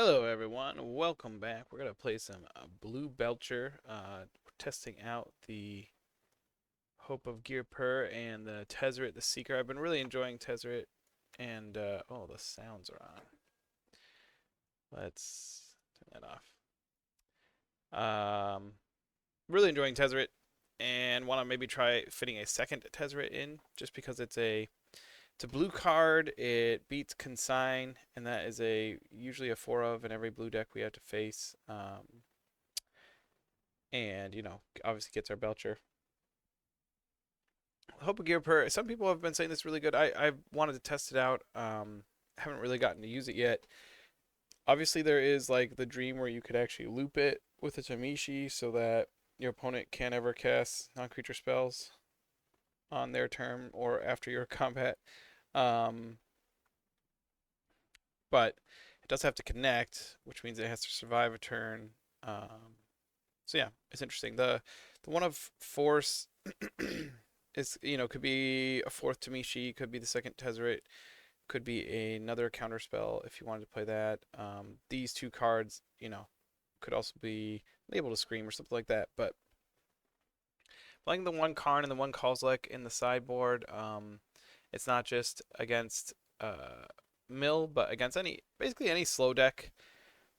Hello everyone, welcome back. We're going to play some Blue Belcher. We're testing out the Hope of Gearper and the Tezzeret the Seeker. I've been really enjoying Tezzeret and, oh, the sounds are on. Let's turn that off. Really enjoying Tezzeret and want to maybe try fitting a second Tezzeret in just because it's a blue card. It beats Consign, and that is usually a 4 of in every blue deck we have to face. And obviously gets our Belcher. Hope of Gear Per. Some people have been saying this is really good. I wanted to test it out. Haven't really gotten to use it yet. Obviously, there is like the dream where you could actually loop it with a Tamishi so that your opponent can't ever cast non-creature spells on their turn or after your combat. Um, but it does have to connect, which means it has to survive a turn. So yeah, it's interesting. The one of force is could be a fourth Tamishi, could be the second Tezzeret, could be another counter spell if you wanted to play that. These two cards, could also be able to scream or something like that. But playing the one Karn and the one Kozilek in the sideboard, it's not just against mill, but against basically any slow deck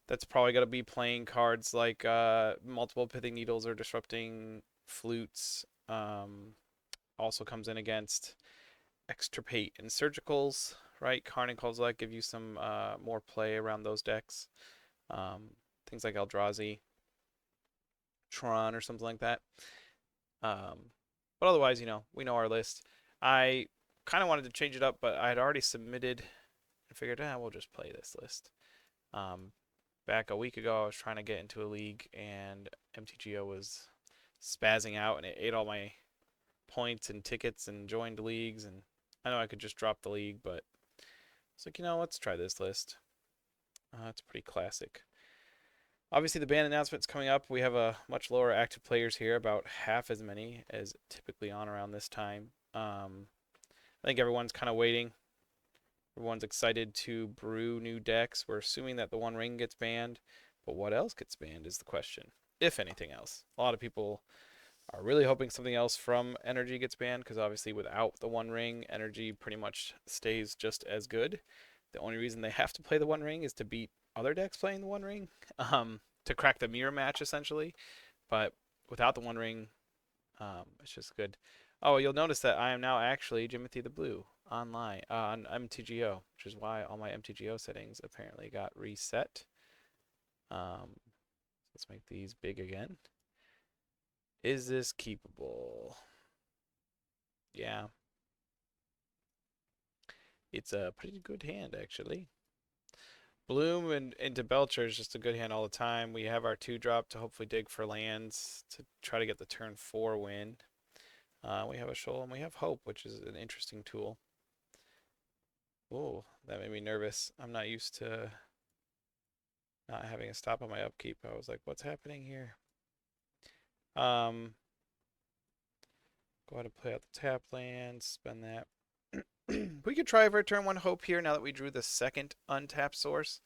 that's probably going to be playing cards like multiple pithing needles or disrupting flutes. Also comes in against extirpate and surgicals, right? Karn and Kozilek give you some more play around those decks. Things like Eldrazi, Tron, or something like that. But otherwise, we know our list. I kind of wanted to change it up, but I had already submitted and figured, we'll just play this list. Back a week ago, I was trying to get into a league, and MTGO was spazzing out, and it ate all my points and tickets and joined leagues. And I know I could just drop the league, but it's like, let's try this list. It's pretty classic. Obviously, the ban announcement's coming up. We have a much lower active players here, about half as many as typically on around this time. I think everyone's kind of waiting. Everyone's excited to brew new decks. We're assuming that the One Ring gets banned, but what else gets banned is the question, if anything else. A lot of people are really hoping something else from Energy gets banned because obviously without the One Ring, Energy pretty much stays just as good. The only reason they have to play the One Ring is to beat other decks playing the One Ring, to crack the mirror match essentially. But without the One Ring, it's just good. Oh, you'll notice that I am now actually Jimothy the Blue online on MTGO, which is why all my MTGO settings apparently got reset. Let's make these big again. Is this keepable? Yeah. It's a pretty good hand, actually. Bloom and into Belcher is just a good hand all the time. We have our 2-drop to hopefully dig for lands to try to get the turn 4 win. We have a Shoal and we have Hope, which is an interesting tool. Oh, that made me nervous. I'm not used to not having a stop on my upkeep. I was like, what's happening here? Go ahead and play out the tap land, spend that. We could try for turn 1 Hope here now that we drew the second untapped source.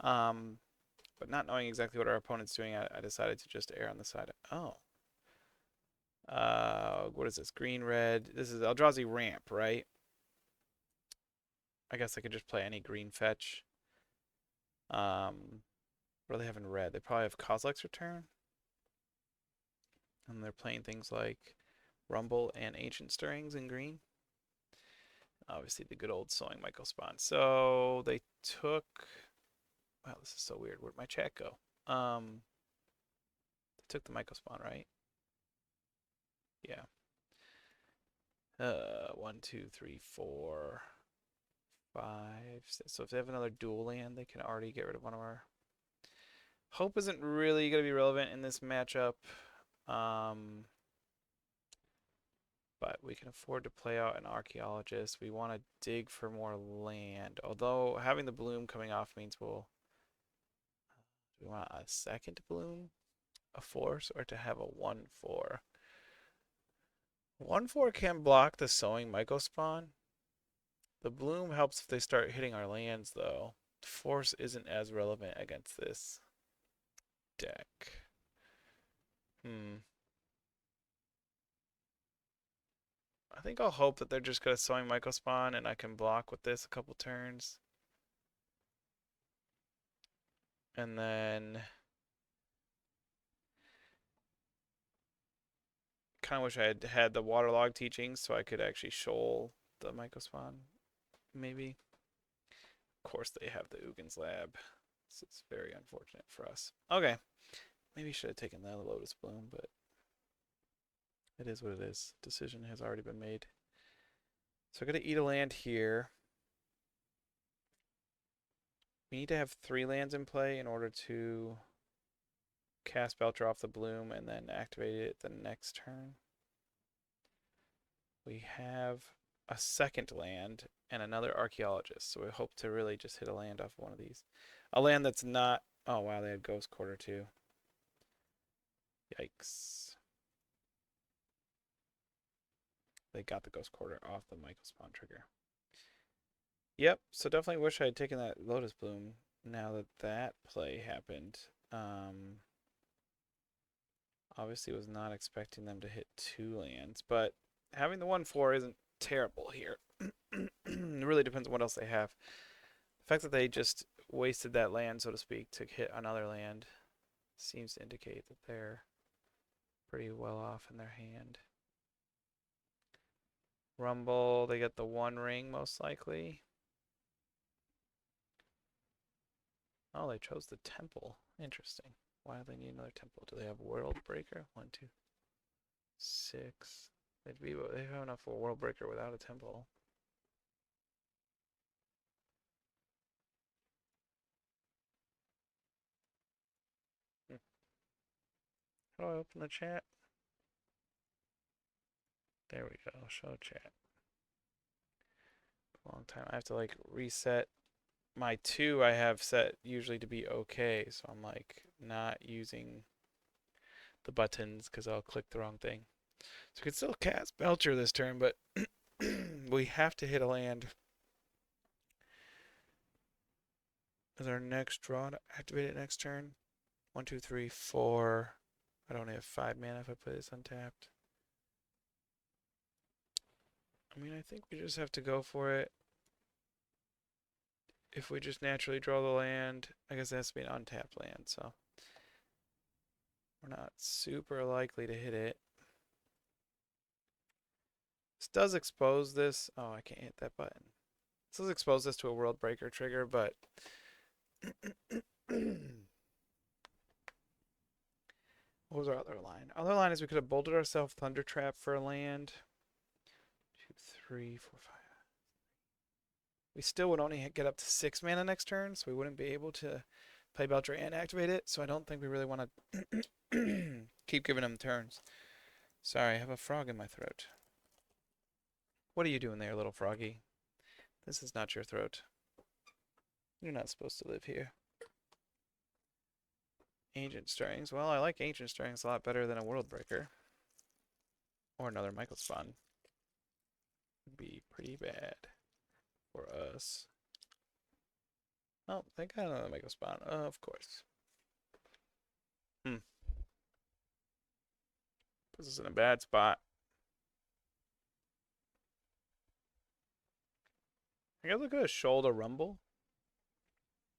But not knowing exactly what our opponent's doing, I decided to just err on the side of, what is this? Green, red. This is Eldrazi Ramp, right? I guess I could just play any green fetch. What do they have in red? They probably have Kozilek's Return. And they're playing things like Rumble and Ancient Stirrings in green. Obviously, the good old Sowing Michael Spawn. So they took. Wow, this is so weird. Where'd my chat go? They took the Michael Spawn, right? Yeah. 1, 2, 3, 4, 5. So if they have another dual land, they can already get rid of one of our. Hope isn't really going to be relevant in this matchup. But we can afford to play out an Archaeologist. We want to dig for more land. Although having the Bloom coming off means do we want a second Bloom? A force or to have a 1/4? 1/4 can block the Sowing Michael Spawn. The Bloom helps if they start hitting our lands though. Force isn't as relevant against this deck. I think I'll hope that they're just gonna Sowing Michael Spawn and I can block with this a couple turns. And then kind of wish I had had the waterlog teachings so I could actually shoal the Michael Spawn, maybe. Of course they have the Ugin's Lab. This is very unfortunate for us. Okay. Maybe should have taken the Lotus Bloom, but it is what it is. Decision has already been made. So I'm going to eat a land here. We need to have 3 lands in play in order to cast Belcher off the Bloom and then activate it the next turn. We have a second land and another Archaeologist, so we hope to really just hit a land off one of these. A land that's not... Oh, wow, they had Ghost Quarter too. Yikes. They got the Ghost Quarter off the Michael Spawn trigger. Yep, so definitely wish I had taken that Lotus Bloom now that that play happened. Obviously was not expecting them to hit 2 lands, but having the 1/4 isn't terrible here. It really depends on what else they have. The fact that they just wasted that land, so to speak, to hit another land seems to indicate that they're pretty well off in their hand. Rumble, they get the 1 ring most likely. Oh, they chose the temple. Interesting. Why do they need another temple? Do they have World Breaker? 1, 2, 6. They have enough for a World Breaker without a temple. How do I open the chat? There we go. Show chat. Long time. I have to like reset my 2 I have set usually to be okay, so I'm like not using the buttons because I'll click the wrong thing. So we can still cast Belcher this turn, but we have to hit a land as our next draw to activate it next turn. 1, 2, 3, 4. I don't have 5 mana if I play this untapped. I mean, I think we just have to go for it. If we just naturally draw the land, I guess it has to be an untapped land, so we're not super likely to hit it. This does expose this. Oh, I can't hit that button. This does expose this to a World Breaker trigger, but what was our other line? Other line is we could have bolted ourselves Thunder Trap for a land. 2, 3, 4, 5. We still would only get up to 6 mana next turn, so we wouldn't be able to play Belcher and activate it. So I don't think we really want to keep giving them turns. Sorry, I have a frog in my throat. What are you doing there, little froggy? This is not your throat. You're not supposed to live here. Ancient Stirrings. Well, I like Ancient Stirrings a lot better than a World Breaker. Or another Michael Spawn. Would be pretty bad for us. Oh, they got another Michael Spawn. Of course. Puts us in a bad spot. I guess I could have shoulder Rumble.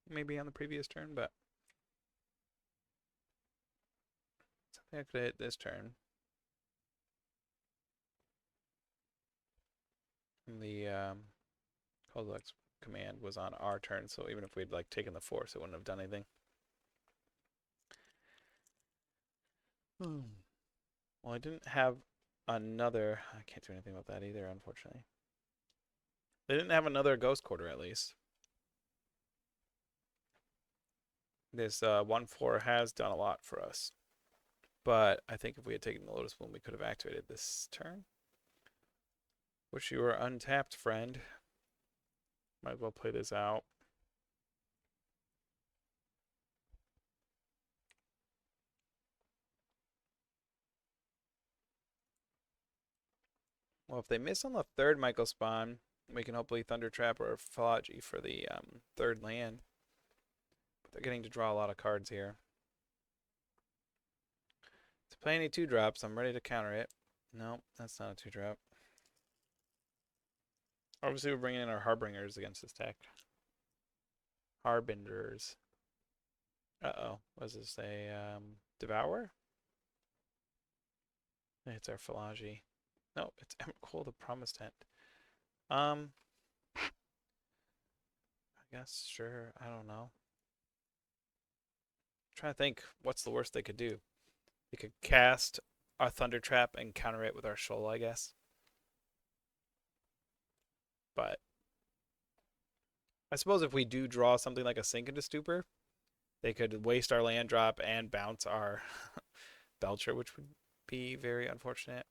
Maybe on the previous turn, but something I could have hit this turn. And the Kozilek's command was on our turn, so even if we'd like taken the force, it wouldn't have done anything. Well, I didn't have another. I can't do anything about that either, unfortunately. They didn't have another Ghost Quarter, at least. This 1/4 has done a lot for us. But I think if we had taken the Lotus Bloom, we could have activated this turn. Wish you were untapped, friend. Might as well play this out. Well, if they miss on the 3rd Michael Spawn, we can hopefully Thunder Trap or Philology for the 3rd land. They're getting to draw a lot of cards here. To play any 2-drops, I'm ready to counter it. No, that's not a 2-drop. Obviously, we're bringing in our Harbingers against this deck. Harbingers. Uh-oh. What does this say? Devour? It's our Philology. No, it's Emrakul, the Promised Tent. I guess, sure. I don't know. I'm trying to think what's the worst they could do. They could cast our Thunder Trap and counter it with our Shoal, I guess. But I suppose if we do draw something like a Sink into Stupor, they could waste our land drop and bounce our Belcher, which would be very unfortunate.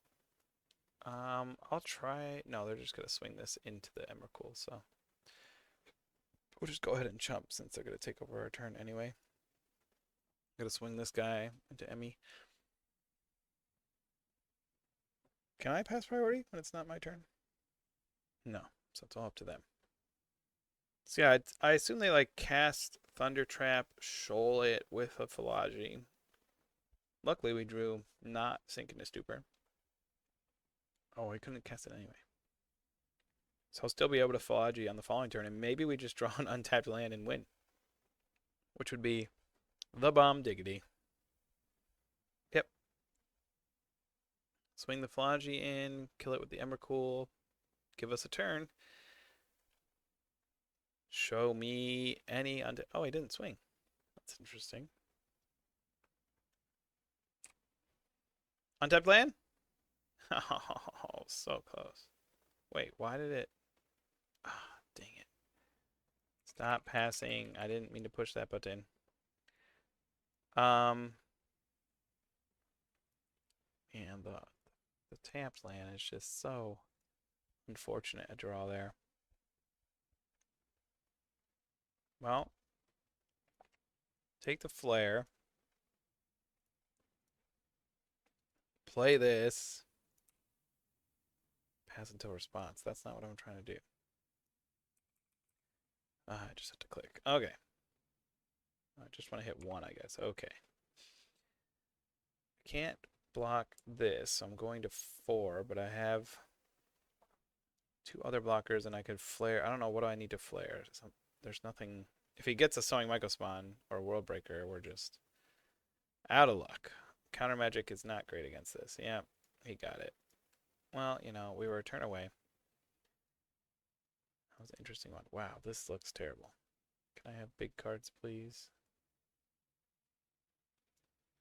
I'll try. No, they're just gonna swing this into the Emrakul, so we'll just go ahead and chump since they're gonna take over our turn anyway. I'm gonna swing this guy into Emmy. Can I pass priority when it's not my turn? No, so it's all up to them. So yeah, I assume they like cast Thunder Trap, Shoal it with a Philology. Luckily, we drew not Sink into Stupor. Oh, I couldn't cast it anyway. So I'll still be able to Philology on the following turn, and maybe we just draw an untapped land and win. Which would be the bomb diggity. Yep. Swing the Philology in, kill it with the Emrakul, give us a turn. Show me any oh, he didn't swing. That's interesting. Untapped land? Oh, so close. Wait, why did it... Ah, dang it. Stop passing. I didn't mean to push that button. And the tapped land is just so unfortunate a draw there. Well, take the flare. Play this. Pass until response. That's not what I'm trying to do. I just have to click. Okay. I just want to hit 1, I guess. Okay. I can't block this, so I'm going to 4, but I have 2 other blockers, and I could flare. I don't know, what do I need to flare? There's nothing. If he gets a Sowing Mycospawn or World Breaker, we're just out of luck. Counter Magic is not great against this. Yeah, he got it. Well, you know, we were a turn away. That was an interesting one. Wow, this looks terrible. Can I have big cards, please?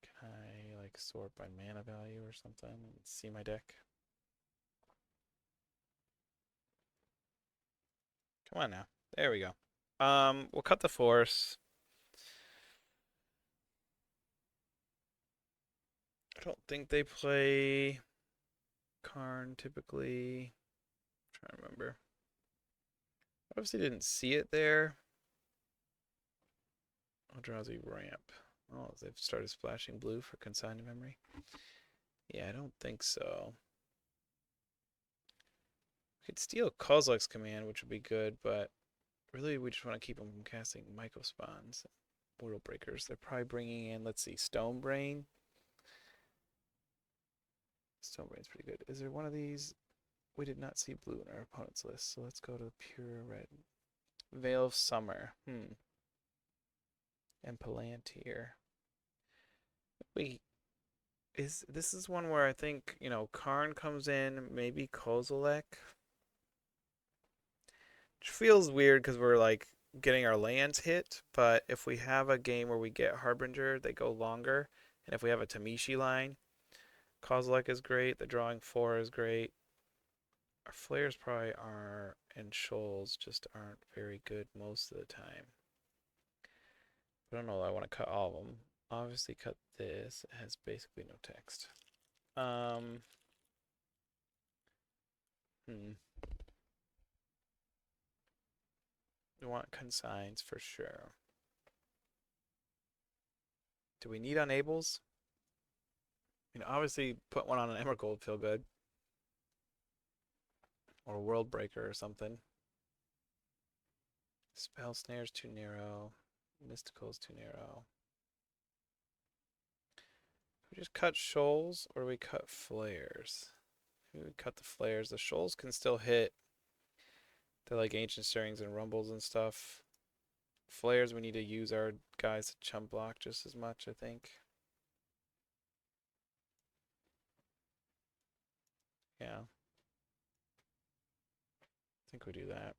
Can I, like, sort by mana value or something and see my deck? Come on now. There we go. We'll cut the force. I don't think they play Karn typically. I'm trying to remember. Obviously didn't see it there. Eldrazi Ramp. Oh, they've started splashing blue for consigned memory. Yeah, I don't think so. We could steal Kozilek's command, which would be good, but really we just want to keep them from casting Mycospawns. World Breakers. They're probably bringing in, let's see, Stonebrain. Stonebrain's pretty good. Is there one of these? We did not see blue in our opponent's list, so let's go to pure red. Veil of Summer. And Palantir. This is one where I think, you know, Karn comes in, maybe Kozilek. Which feels weird because we're like getting our lands hit, but if we have a game where we get Harbinger, they go longer. And if we have a Tamishi line, Kozilek is great, the drawing 4 is great. Our flares probably are, and shoals just aren't very good most of the time. I don't know, I want to cut all of them. Obviously cut this. It has basically no text. We want consigns for sure. Do we need unables? I mean, obviously put one on an Emrakul would feel good. Or a World Breaker or something. Spell Snare's too narrow. Mystical is too narrow. We just cut shoals or we cut flares? Maybe we cut the flares. The shoals can still hit. They're like ancient stirrings and rumbles and stuff. Flares, we need to use our guys to chump block just as much, I think. Yeah. I think we do that.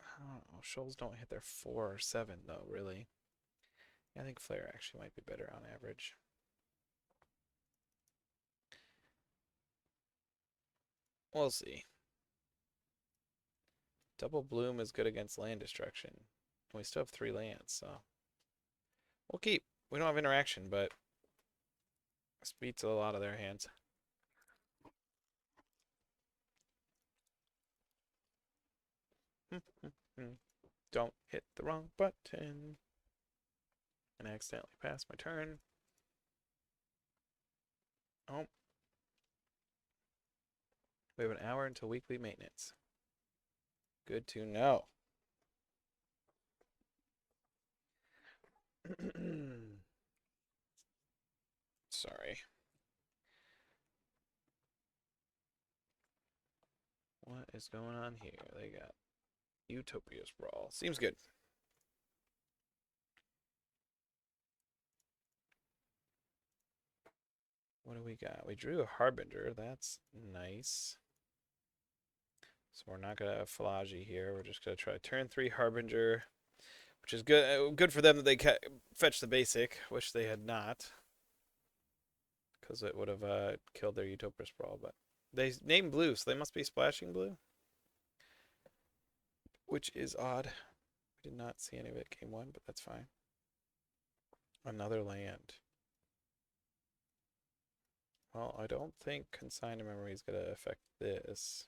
I don't know. Shoals don't hit their 4 or 7, though, really. I think Flare actually might be better on average. We'll see. Double Bloom is good against land destruction. We still have 3 lands, so we'll keep. We don't have interaction, but this beats a lot of their hands. Don't hit the wrong button. And I accidentally passed my turn. Oh. We have an hour until weekly maintenance. Good to know. Sorry. What is going on here? They got Utopia Sprawl. Seems good. What do we got? We drew a Harbinger. That's nice. So we're not going to have Falaji here. We're just going to try turn 3 Harbinger, which is good. Good for them that they fetched the basic, which they had not, because it would have killed their Utopia Sprawl. But they named blue, so they must be splashing blue, which is odd. We did not see any of it game 1, but that's fine. Another land. Well, I don't think Consigned Memory is going to affect this.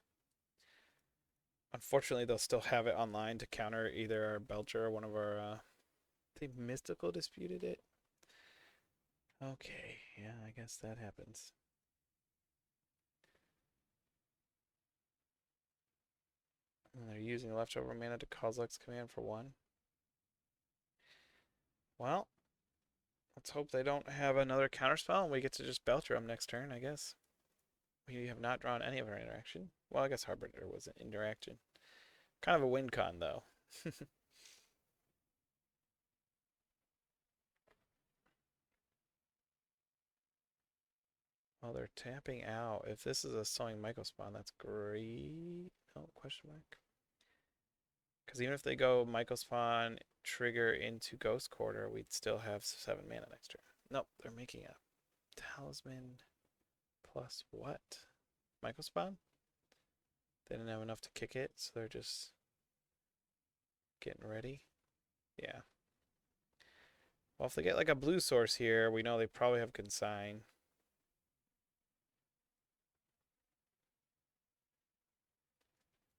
Unfortunately, they'll still have it online to counter either our Belcher or one of our... they Mystical disputed it? Okay, yeah, I guess that happens. And they're using leftover mana to Kozilek's command for 1. Well, let's hope they don't have another counterspell and we get to just Belcher them next turn, I guess. We have not drawn any of our interaction. Well, I guess Harbinger was an interaction. Kind of a win con, though. Well, they're tapping out. If this is a Sowing Michael spawn, that's great. Oh, question mark. Because even if they go Michael spawn, trigger into Ghost Quarter, we'd still have 7 mana next turn. Nope, they're making a Talisman plus what? Michael spawn? They didn't have enough to kick it, so they're just getting ready. Yeah. Well, if they get like a blue source here, we know they probably have Consign.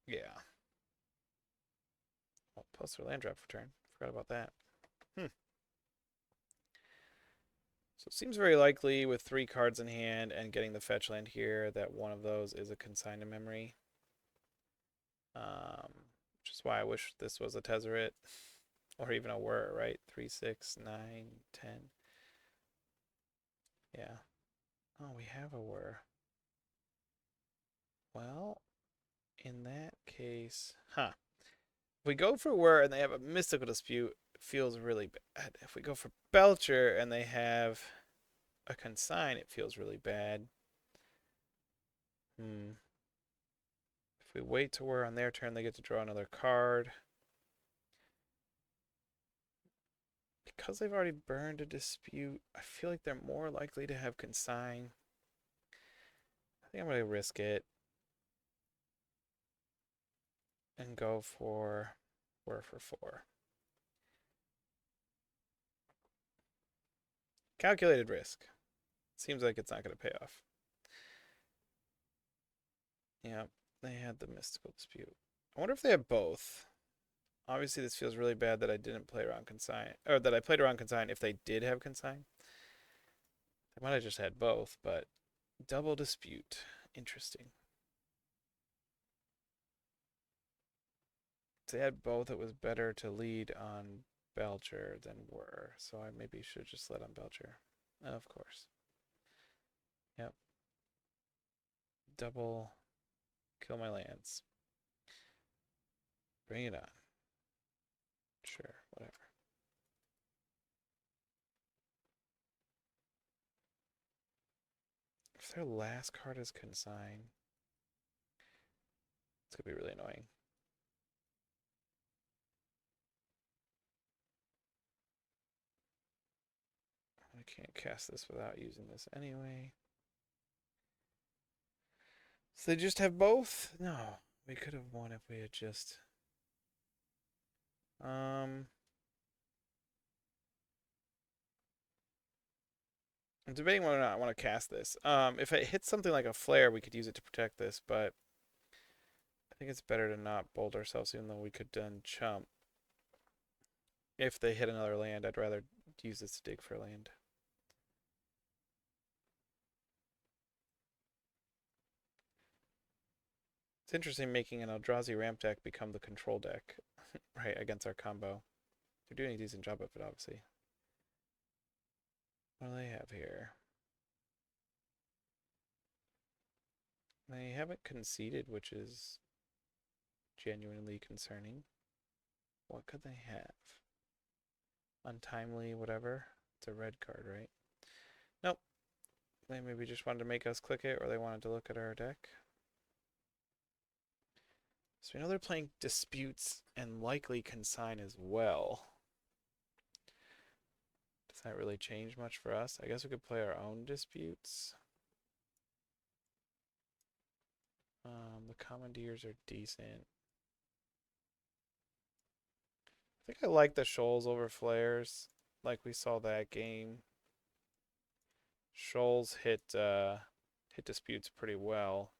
Yeah. Oh, plus their land drop return. Forgot about that. So it seems very likely with 3 cards in hand and getting the fetch land here that one of those is a Consign to Memory. Which is why I wish this was a Tezzeret. Or even a Whir, right? 3, 6, 9, 10. Yeah. Oh, we have a Whir. Well, in that case... Huh. If we go for Whir and they have a Mystical Dispute, it feels really bad. If we go for Belcher and they have a Consign, it feels really bad. If we wait to Whir on their turn, they get to draw another card. Because they've already burned a Dispute, I feel like they're more likely to have Consign. I think I'm going to risk it and go for Whir for 4. Calculated risk. Seems like it's not going to pay off. Yeah, they had the Mystical Dispute. I wonder if they have both. Obviously, this feels really bad that I didn't play around Consign, or that I played around Consign if they did have Consign. They might have just had both, but double Dispute. Interesting. they had both, it was better to lead on Belcher than Whir, so I maybe should just let on Belcher. Of course. Yep. Double kill my lands. Bring it on. Sure, whatever. If their last card is Consign, it's gonna be really annoying. I can't cast this without using this anyway. So they just have both? No. We could have won if we had just... I'm debating whether or not I want to cast this. If it hits something like a flare, we could use it to protect this, but I think it's better to not bolt ourselves, even though we could then chump. If they hit another land, I'd rather use this to dig for land. It's interesting making an Eldrazi Ramp deck become the control deck, right, against our combo. They're doing a decent job of it, obviously. What do they have here? They haven't conceded, which is genuinely concerning. What could they have? Untimely, whatever. It's a red card, right? Nope. They maybe just wanted to make us click it, or they wanted to look at our deck. So we know they're playing Disputes and likely Consign as well. Does that really change much for us? I guess we could play our own Disputes. The Commandeers are decent. I think I like the Shoals over Flares, like we saw that game. Shoals hit Disputes pretty well.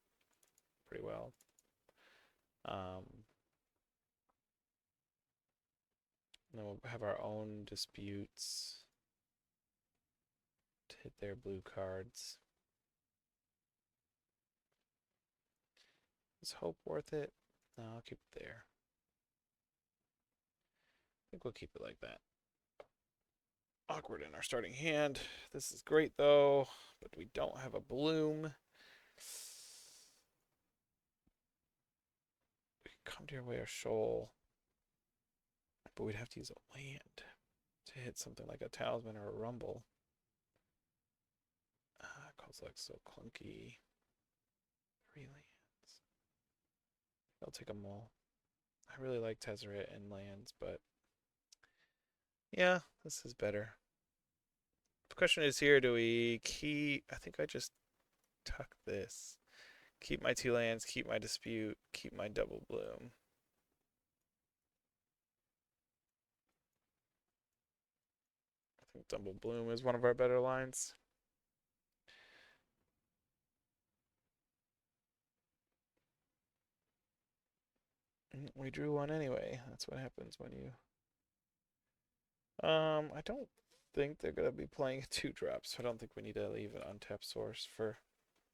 Then we'll have our own Disputes to hit their blue cards. Is Hope worth it? No, I'll keep it there. I think we'll keep it like that. Awkward in our starting hand. This is great though, but we don't have a bloom. We can come to your way or shoal, but we'd have to use a land to hit something like a talisman or a rumble. Kozilek's so clunky. 3 lands. I'll take them all. I really like Tezzeret and lands, but yeah, this is better. The question is here, do we keep... I think I just tuck this. Keep my 2 lands, keep my Dispute, keep my double bloom. I think double bloom is one of our better lines. We drew one anyway. That's what happens when you... I don't think they're going to be playing a 2-drop, so I don't think we need to leave an untapped source for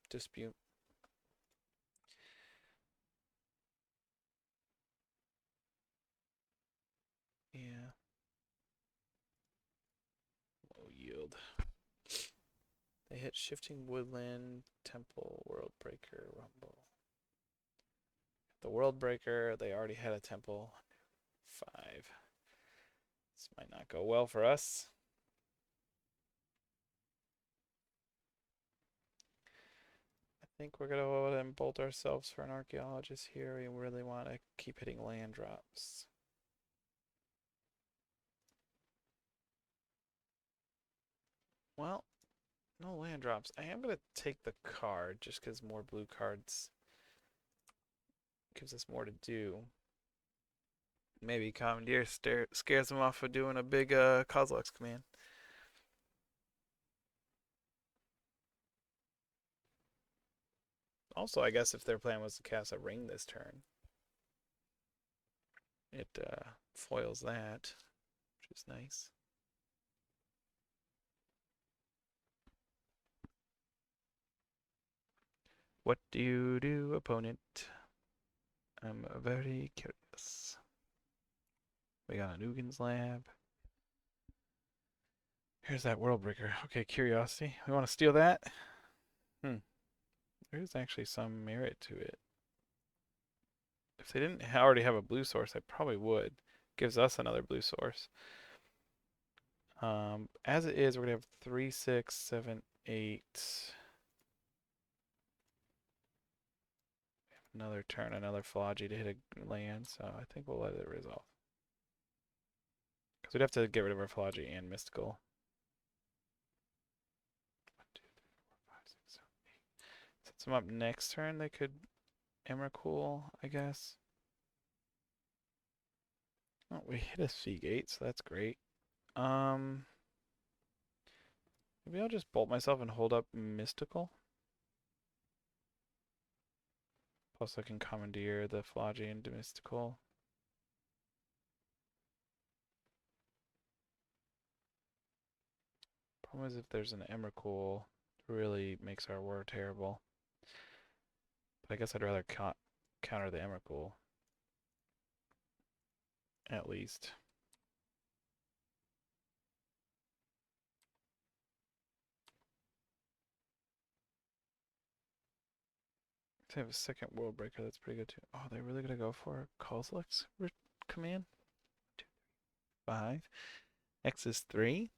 Dispute. Yeah. Low yield. They hit Shifting Woodland, Temple, World Breaker, Rumble. The World Breaker, they already had a Temple. 5. This might not go well for us. I think we're going to go ahead and bolt ourselves for an Archaeologist here. We really want to keep hitting land drops. Well, no land drops. I am going to take the card just because more blue cards gives us more to do. Maybe Commandeer scares them off of doing a big Kozilek's command. Also, I guess if their plan was to cast a ring this turn, it foils that, which is nice. What do you do, opponent? I'm very curious. We got a Nugan's Lab. Here's that World Breaker. Okay, Curiosity. We want to steal that? Hmm. There is actually some merit to it. If they didn't already have a blue source, I probably would. Gives us another blue source. As it is, we're gonna have 3, 6, 7, 8. Another turn, another Philology to hit a land, so I think we'll let it resolve. Because we'd have to get rid of our Philology and Mystical. 1, 2, 3, 4, 5, 6, 7, 8. Sets them up next turn. They could Emrakul, I guess. Oh, we hit a Seagate, so that's great. Maybe I'll just bolt myself and hold up Mystical. Plus I can commandeer the Philology into Mystical. Problem is if there's an Emrakul, it really makes our war terrible. But I guess I'd rather counter the Emrakul. At least. They have a second World Breaker, that's pretty good too. Oh, they're really gonna go for Kozilek's command? 2, 5. X is 3.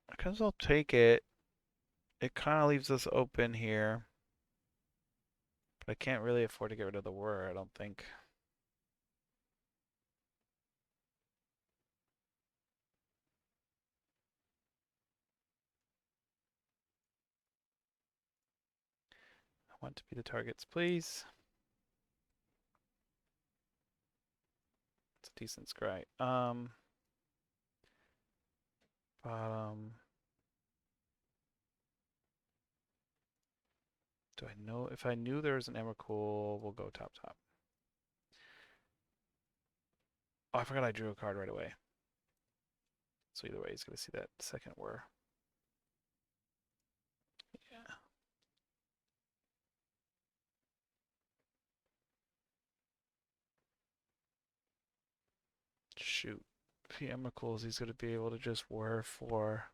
I guess I'll take it. It kind of leaves us open here. But I can't really afford to get rid of the whir, I don't think. I want to be the targets, please. It's a decent scry. Bottom. Do I know? If I knew there was an Emrakul, we'll go top. Oh, I forgot I drew a card right away. So either way, he's going to see that second whir. Yeah. Shoot. If he Emrakuls, he's going to be able to just whir for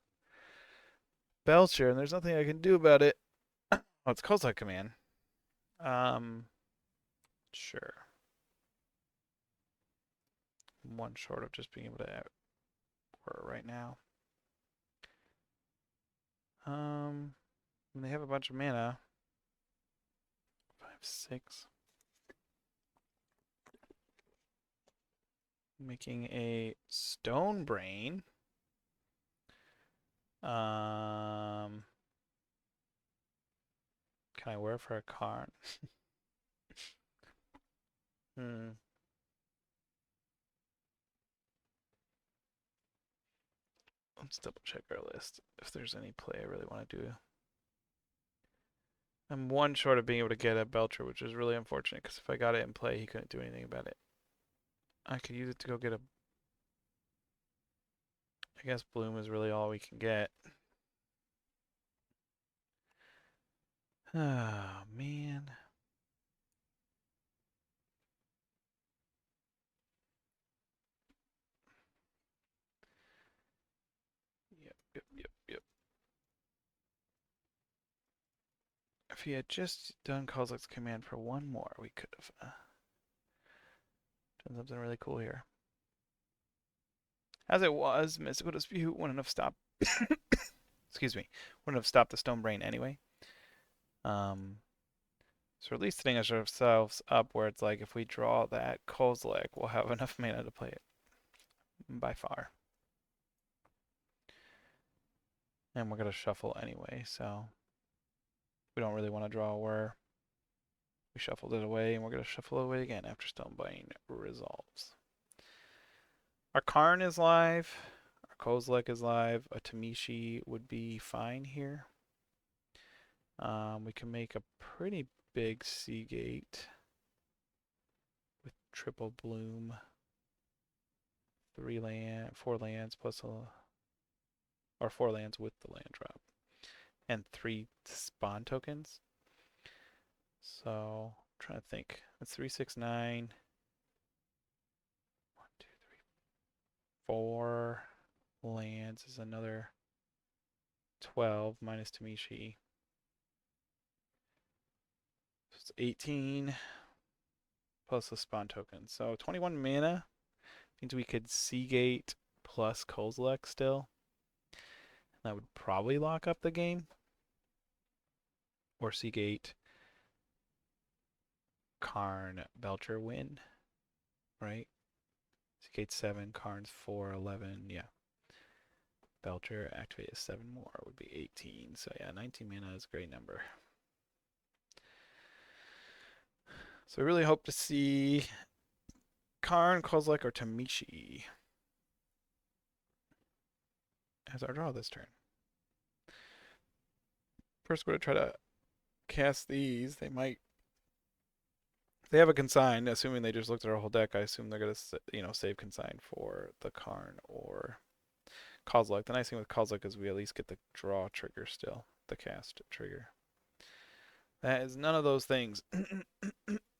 Belcher, and there's nothing I can do about it. Oh, it's Kozilek command. Sure. I'm one short of just being able to whir right now. And they have a bunch of mana. 5, 6. Making a Stone Brain. Can I wear for a card? Let's double check our list if there's any play I really want to do. I'm one short of being able to get a Belcher, which is really unfortunate because if I got it in play, he couldn't do anything about it. I could use it to go get a... I guess Bloom is really all we can get. Oh, man. Yep. If he had just done Kozilek's command for one more, we could have done something really cool here. As it was, Mystical Dispute wouldn't have stopped. Excuse me, wouldn't have stopped the Stone Brain anyway. So at least setting ourselves up where it's like if we draw that Kozilek, we'll have enough mana to play it. By far. And we're going to shuffle anyway, so we don't really want to draw a whir. We shuffled it away, and we're going to shuffle it away again after Stone Brain resolves. Our Karn is live. Our Kozilek is live. A Tamishi would be fine here. We can make a pretty big Seagate with triple Bloom. 4 lands plus or 4 lands with the land drop. And 3 spawn tokens. So trying to think. That's 3, 6, 9. 1, 2, 3, 4 lands is another 12 minus Tamishi. So it's 18 plus the spawn token. So 21 mana means we could Seagate plus Kozilek still. That would probably lock up the game. Or Seagate, Karn, Belcher win, right? Seagate 7, Karn's 4, 11, yeah. Belcher activate is 7 more, would be 18. So yeah, 19 mana is a great number. So we really hope to see Karn, Kozilek, or Tamishi as our draw this turn. First, we're going to try to cast these. They might. If they have a consign, assuming they just looked at our whole deck, I assume they're going to, save consign for the Karn or Kozilek. The nice thing with Kozilek is we at least get the draw trigger still, the cast trigger. That is none of those things.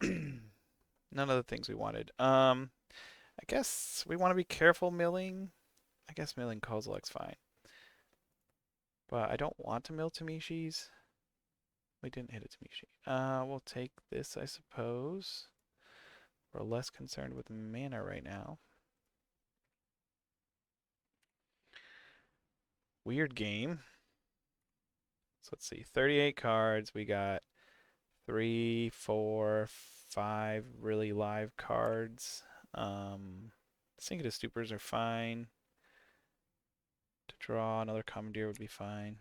None of the things we wanted. I guess we want to be careful milling. I guess milling Kozilek's fine. But I don't want to mill Tamishi's. We didn't hit a Tamishi. We'll take this, I suppose. We're less concerned with mana right now. Weird game. So let's see. 38 cards. We got 3, 4, 5 really live cards. Synchronous Stupors are fine. To draw another Commandeer would be fine.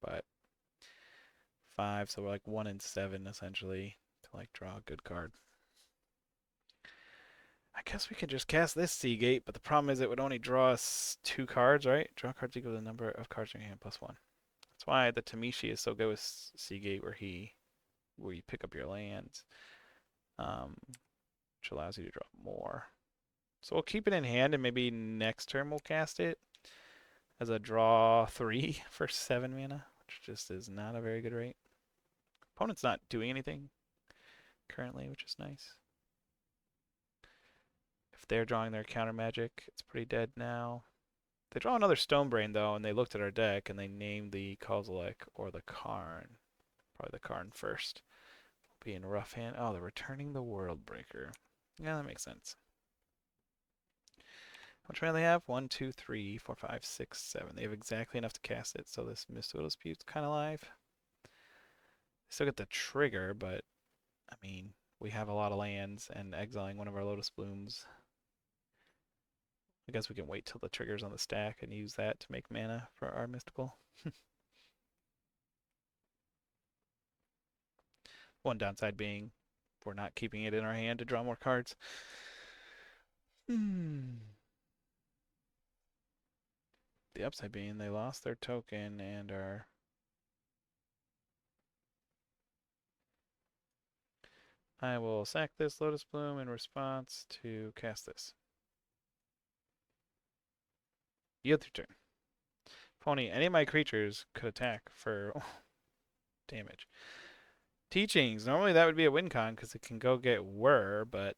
But 5, so we're like 1 and 7 essentially to like draw a good card. I guess we could just cast this Seagate, but the problem is it would only draw us 2 cards, right? Draw cards equal to the number of cards in your hand plus 1. That's why the Tamishi is so good with Seagate, where you pick up your lands, which allows you to draw more. So we'll keep it in hand, and maybe next turn we'll cast it as a draw 3 for 7 mana, which just is not a very good rate. Opponent's not doing anything currently, which is nice. If they're drawing their counter magic, it's pretty dead now. They draw another Stonebrain, though, and they looked at our deck, and they named the Kozilek or the Karn. Probably the Karn first. Be in rough hand. Oh, they're returning the Worldbreaker. Yeah, that makes sense. How much mana do they have? 1, 2, 3, 4, 5, 6, 7. They have exactly enough to cast it, so this Mystical Dispute's kind of live. They still get the trigger, but, I mean, we have a lot of lands, and exiling one of our Lotus Blooms. I guess we can wait till the trigger's on the stack and use that to make mana for our Mystical. One downside being we're not keeping it in our hand to draw more cards. The upside being they lost their token and are... I will sack this Lotus Bloom in response to cast this. Yield your turn. Pony, any of my creatures could attack for damage. Teachings. Normally that would be a win con because it can go get whir, but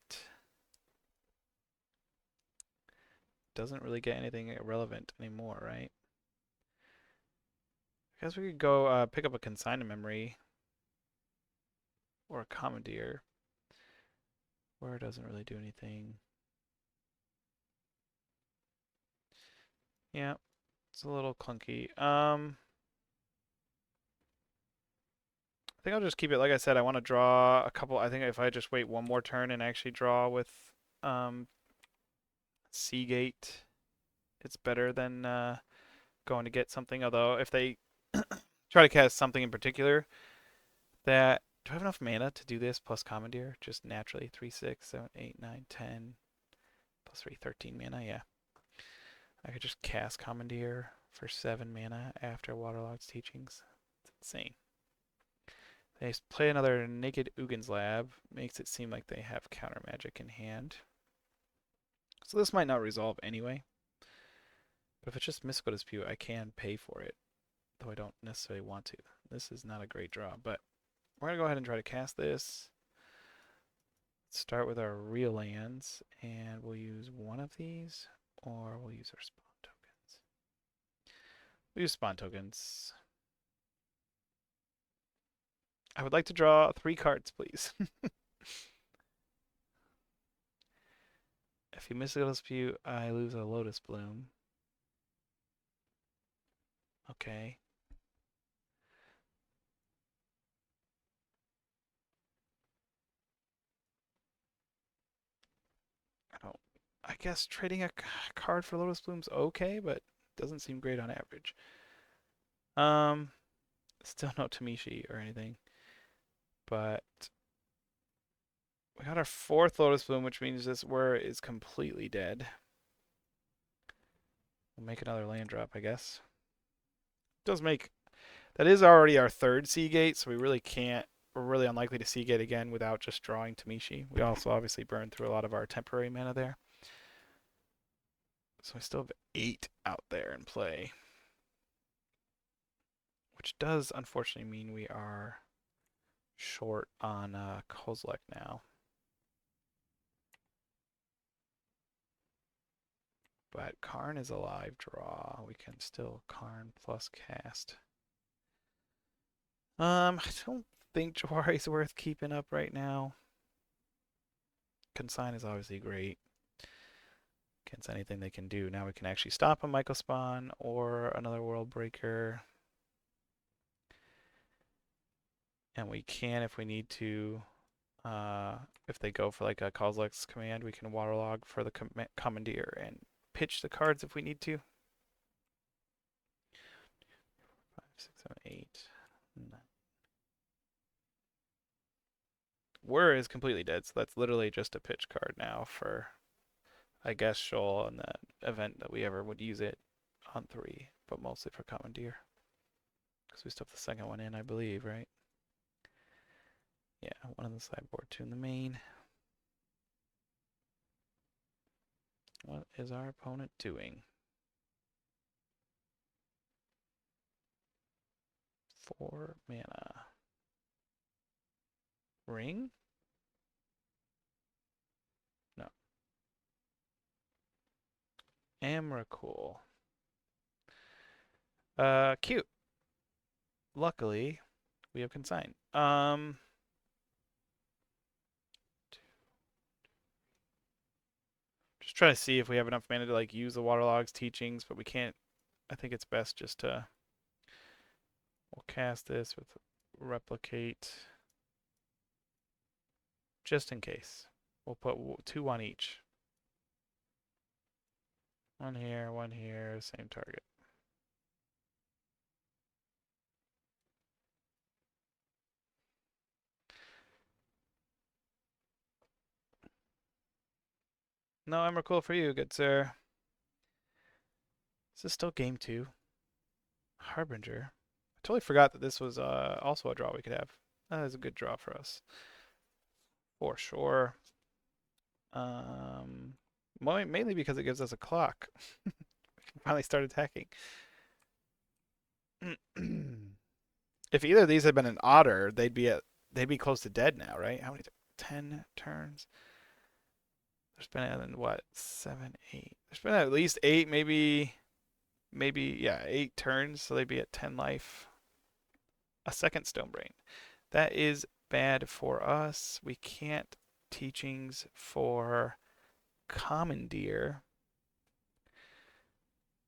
doesn't really get anything irrelevant anymore, right? I guess we could go pick up a consignment memory or a commandeer. Whir doesn't really do anything. Yeah, it's a little clunky. I think I'll just keep it. Like I said, I want to draw a couple. I think if I just wait one more turn and actually draw with Seagate, it's better than going to get something. Although if they try to cast something in particular that... Do I have enough mana to do this plus Commandeer? Just naturally. 3, 6, 7, 8, 9, 10. Plus 3, 13 mana, yeah. I could just cast Commandeer for 7 mana after Waterlogged's Teachings. It's insane. They play another Naked Ugin's Lab. Makes it seem like they have counter magic in hand. So this might not resolve anyway. But if it's just Mystical Dispute, I can pay for it. Though I don't necessarily want to. This is not a great draw, but we're going to go ahead and try to cast this. start with our real lands, and we'll use one of these, or we'll use our spawn tokens. We'll use spawn tokens. I would like to draw 3 cards, please. If you miss a dispute, I lose a Lotus Bloom. Okay. I guess trading a card for Lotus Bloom's okay, but doesn't seem great on average. Still no Tamishi or anything. But we got our 4th Lotus Bloom, which means this whir is completely dead. We'll make another land drop, I guess. Does make that is already our 3rd Seagate, so we really can't. We're really unlikely to Seagate again without just drawing Tamishi. We also obviously burned through a lot of our temporary mana there. So we still have 8 out there in play. Which does unfortunately mean we are short on Kozilek now. But Karn is a live draw. We can still Karn plus cast. I don't think Jawari's worth keeping up right now. Consign is obviously great against anything they can do. Now we can actually stop a Myco Spawn or another World Breaker. And we can, if we need to, if they go for like a Kozilek's command, we can waterlog for the Commandeer and pitch the cards if we need to. 5, 6, 7, 8, 9. Whir is completely dead, so that's literally just a pitch card now for, I guess, Shoal in the event that we ever would use it on 3, but mostly for Commandeer. Because we still have the second one in, I believe, right? Yeah, one in the sideboard, 2 in the main. What is our opponent doing? 4 mana. Ring? No. Emrakul. Cute. Luckily, we have Consign. Just trying to see if we have enough mana to like use the Waterlog's teachings, but we can't. I think it's best just to. We'll cast this with replicate. Just in case. We'll put 2 on each. 1 here, same target. No Emrakul for you, good sir. Is this still game 2? Harbinger. I totally forgot that this was also a draw we could have. That is a good draw for us. For sure. Mainly because it gives us a clock. We can finally start attacking. If either of these had been an otter, they'd be close to dead now, right? How many? 10 turns. There's been what? 7, 8. There's been at least 8, maybe yeah, 8 turns, so they'd be at 10 life. A second Stonebrain. That is bad for us. We can't teachings for Commandeer.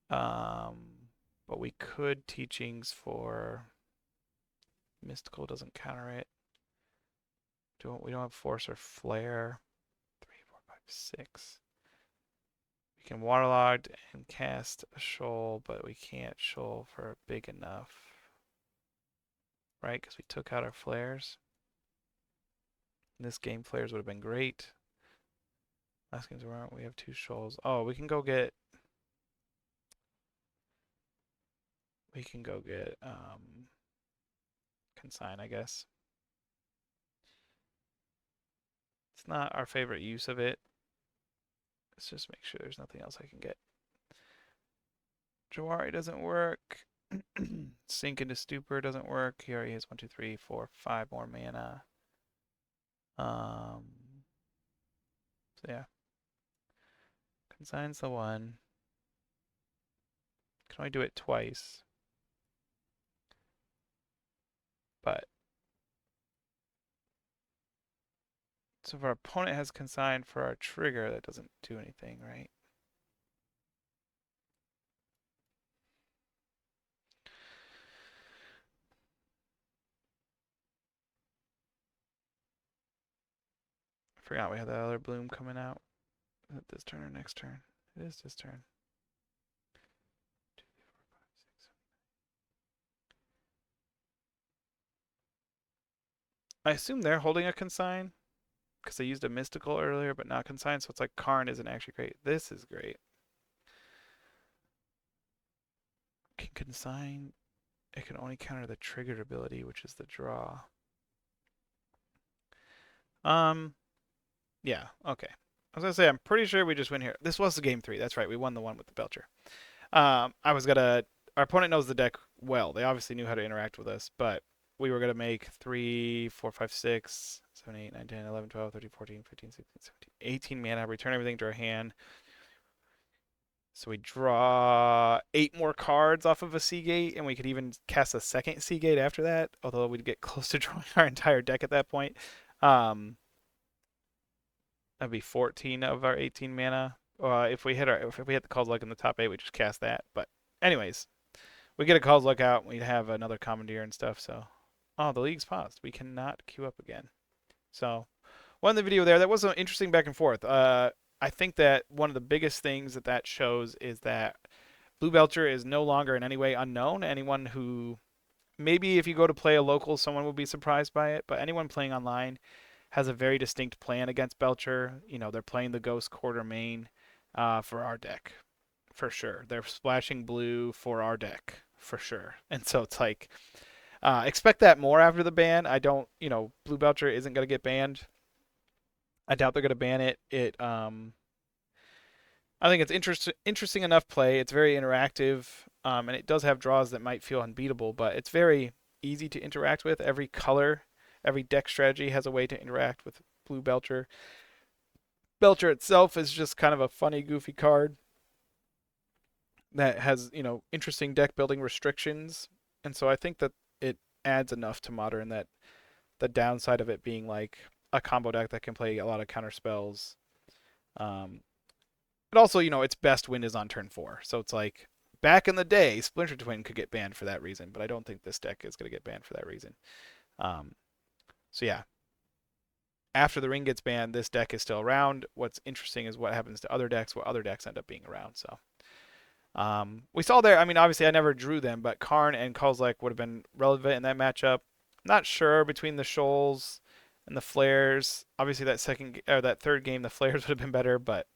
But we could teachings for Mystical, doesn't counter it. We don't have Force or Flare. 3, 4, 5, 6. We can Waterlogged and cast a Shoal, but we can't Shoal for big enough. Right? Because we took out our Flares. In this game, Flares would have been great. Last games weren't. We have 2 Shoals. Oh, we can go get. Consign, I guess. It's not our favorite use of it. Let's just make sure there's nothing else I can get. Jawari doesn't work. Sink into Stupor doesn't work. He already has 1, 2, 3, 4, 5 more mana. So yeah, consign's the one. Can only do it twice, but so if our opponent has consigned for our trigger, that doesn't do anything, right? I forgot we had that other bloom coming out. Is it this turn or next turn? It is this turn. I assume they're holding a consign because they used a mystical earlier, but not consign. So it's like Karn isn't actually great. This is great. Can consign. It can only counter the triggered ability, which is the draw. Yeah, okay. I was gonna say I'm pretty sure we just win here. This was the game 3. That's right. We won the one with the Belcher. I was gonna. Our opponent knows the deck well. They obviously knew how to interact with us, but we were gonna make 3, 4, 5, 6, 7, 8, 9, 10, 11, 12, 13, 14, 15, 16, 17, 18 mana. Return everything to our hand. So we draw 8 more cards off of a Seagate, and we could even cast a second Seagate after that. Although we'd get close to drawing our entire deck at that point. That'd be 14 of our 18 mana. If we hit the Call's Luck in the top 8, we just cast that. But anyways, we get a Call's Luck out, and we'd have another Commandeer and stuff. So, oh, the league's paused. We cannot queue up again. So, one the video there. That was an interesting back and forth. I think that one of the biggest things that shows is that Blue Belcher is no longer in any way unknown. Anyone who maybe if you go to play a local, someone will be surprised by it. But anyone playing online has a very distinct plan against Belcher. You know, they're playing the Ghost Quarter main for our deck, for sure. They're splashing blue for our deck, for sure. And so it's like, expect that more after the ban. I don't, Blue Belcher isn't going to get banned. I doubt they're going to ban it. I think it's interesting enough play. It's very interactive, and it does have draws that might feel unbeatable, but it's very easy to interact with. Every color, every deck strategy has a way to interact with Blue Belcher. Belcher itself is just kind of a funny, goofy card that has, interesting deck building restrictions. And so I think that it adds enough to Modern that the downside of it being like a combo deck that can play a lot of counter spells. But also, its best win is on turn 4. So it's like back in the day, Splinter Twin could get banned for that reason, but I don't think this deck is going to get banned for that reason. So yeah, after the ring gets banned, this deck is still around. What's interesting is what happens to other decks, what other decks end up being around. So we saw there, I mean, obviously I never drew them, but Karn and Kozlek would have been relevant in that matchup. Not sure between the Shoals and the Flares. Obviously that third game, the Flares would have been better, but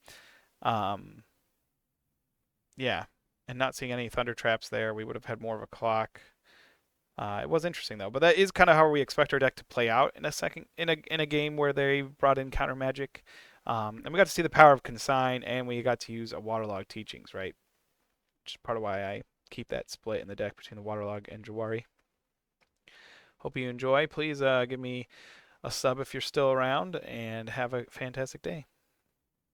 yeah. And not seeing any Thunder Traps there, we would have had more of a clock. It was interesting though, but that is kind of how we expect our deck to play out in a game where they brought in counter magic, and we got to see the power of consign, and we got to use a waterlog teachings, right? Which is part of why I keep that split in the deck between the waterlog and Jawari. Hope you enjoy. Please give me a sub if you're still around, and have a fantastic day.